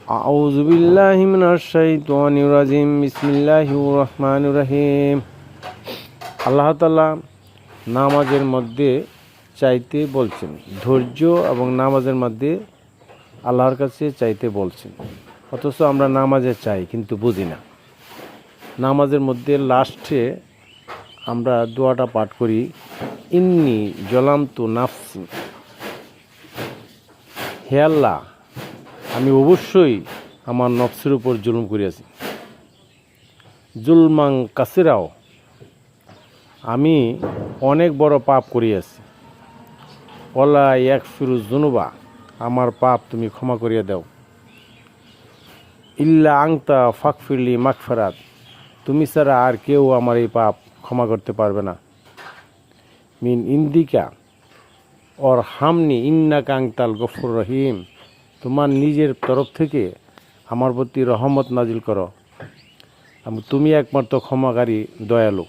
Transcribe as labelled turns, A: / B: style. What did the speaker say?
A: আউযু বিল্লাহি মিনাশ শাইতানির রাজিম বিসমিল্লাহির রহমানির রহিম। আল্লাহ তাআলা নামাজের মধ্যে চাইতে বলছেন, ধৈর্য এবং নামাজের মধ্যে আল্লাহর কাছে চাইতে বলছেন। অথচ আমরা নামাজে চাই কিন্তু বুঝি না। নামাজের মধ্যে লাস্টে আমরা দোয়াটা পাঠ করি, ইন্নী জলামতু নাফসি, হে আল্লাহ, আমি অবশ্যই আমার নফসের উপর জুলুম করিয়াছি। জুলমাং কাসিরাও, আমি অনেক বড় পাপ করিয়াছি। ওয়ালা ইয়াগফিরু যুনুবা, আমার পাপ তুমি ক্ষমা করিয়া দাও। ইল্লা আংতা ফাগফিরলি মাগফিরাত, তুমি ছাড়া আর কেউ আমার এই পাপ ক্ষমা করতে পারবে না। মিন ইন্দিকা অর হামনি ইন্নাকা আংতাল গফুর রহিম, তোমার নিজের তরফ থেকে আমার প্রতি রহমত নাজিল করো, তুমি একমাত্র ক্ষমাকারী, দয়ালু।